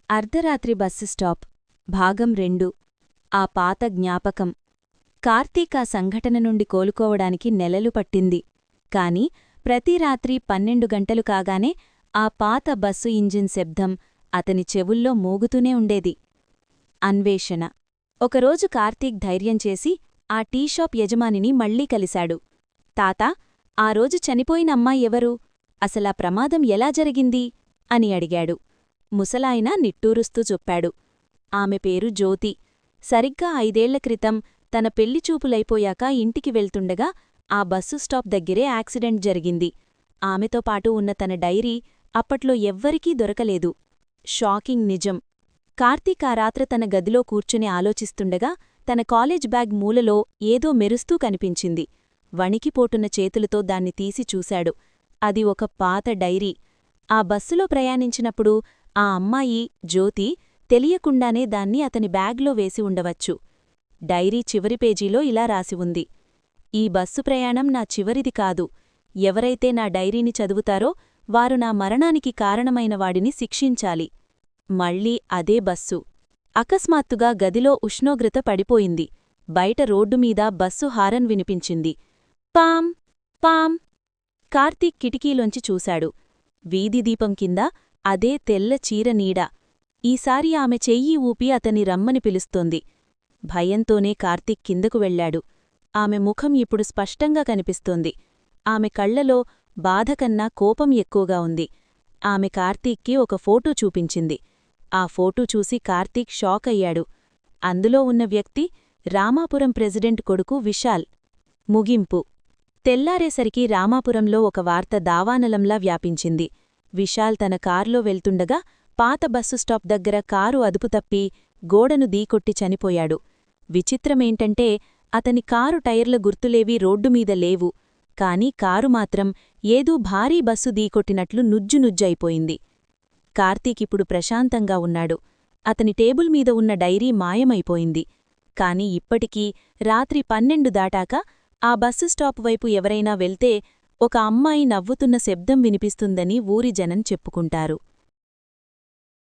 అర్ధరాత్రి bus stop భాగం 2 ఆ పాత జ్ఞాపకం. కార్తీక్ ఆ సంఘటన నుండి కోలుకోవడానికి నెలలు పట్టింది. కాని ప్రతి రాత్రి 12 గంటలు కాగానే ఆ పాత బస్సు ఇంజిన్ శబ్దం అతని చెవుల్లో మోగుతూనే ఉండేది. అన్వేషణ. ఒకరోజు కార్తీక్ ధైర్యం చేసి ఆ టీషాప్ యజమానిని మళ్లీ కలిశాడు. తాతా, ఆ రోజు చనిపోయిన అమ్మాయి ఎవరు? అసలా ప్రమాదం ఎలా జరిగింది అని అడిగాడు. ముసలాయన నిట్టూరుస్తూ చెప్పాడు. ఆమె పేరు జ్యోతి. సరిగ్గా 5 ఏళ్ల క్రితం తన పెళ్లిచూపులైపోయాక ఇంటికి వెళ్తుండగా ఆ బస్సు స్టాప్ దగ్గరే యాక్సిడెంట్ జరిగింది. ఆమెతో పాటు ఉన్న తన డైరీ అప్పట్లో ఎవ్వరికీ దొరకలేదు. షాకింగ్ నిజం. కార్తీక్ ఆ రాత్ర తన గదిలో కూర్చుని ఆలోచిస్తుండగా తన కాలేజ్ బ్యాగ్ మూలలో ఏదో మెరుస్తూ కనిపించింది. వణికిపోటున్న చేతులతో దాన్ని తీసి చూశాడు. అది ఒక పాత డైరీ. ఆ బస్సులో ప్రయాణించినప్పుడు ఆ అమ్మాయి జ్యోతి తెలియకుండానే దాన్ని అతని బ్యాగ్లో వేసి ఉండవచ్చు. డైరీ చివరి పేజీలో ఇలా రాసి ఉంది: ఈ బస్సు ప్రయాణం నా చివరిది కాదు. ఎవరైతే నా డైరీని చదువుతారో వారు నా మరణానికి కారణమైన వాడిని శిక్షించాలి. మళ్ళీ అదే బస్సు. అకస్మాత్తుగా గదిలో ఉష్ణోగ్రత పడిపోయింది. బయట రోడ్డుమీద బస్సు హారన్ వినిపించింది. పాం పాం. కార్తీక్ కిటికీలోంచి చూశాడు. వీధిదీపం కింద అదే తెల్ల చీర నీడ. ఈసారి ఆమె చెయ్యి ఊపి అతని రమ్మని పిలుస్తోంది. భయంతోనే కార్తీక్ కిందకు వెళ్లాడు. ఆమె ముఖం ఇప్పుడు స్పష్టంగా కనిపిస్తోంది. ఆమె కళ్లలో బాధకన్నా కోపం ఎక్కువగా ఉంది. ఆమె కార్తీక్కి ఒక ఫోటో చూపించింది. ఆ ఫోటో చూసి కార్తీక్ షాక్ అయ్యాడు. అందులో ఉన్న వ్యక్తి రామాపురం ప్రెసిడెంట్ కొడుకు విశాల్. ముగింపు. తెల్లారేసరికి రామాపురంలో ఒక వార్త దావానలంలా వ్యాపించింది. విశాల్ తన కారులో వెళ్తుండగా పాత బస్సు స్టాప్ దగ్గర కారు అదుపుతప్పి గోడను దీకొట్టి చనిపోయాడు. విచిత్రమేంటంటే అతని కారు టైర్ల గుర్తులేవీ రోడ్డుమీద లేవు. కాని కారు మాత్రం ఏదో భారీ బస్సు దీకొట్టినట్లు నుజ్జునుజ్జయిపోయింది. కార్తీకిప్పుడు ప్రశాంతంగా ఉన్నాడు. అతని టేబుల్ మీద ఉన్న డైరీ మాయమైపోయింది. కాని ఇప్పటికీ రాత్రి 12 దాటాక ఆ బస్సు స్టాప్ వైపు ఎవరైనా వెళ్తే ఒక అమ్మాయి నవ్వుతున్న శబ్దం వినిపిస్తుందని ఊరి జనం చెప్పుకుంటారు.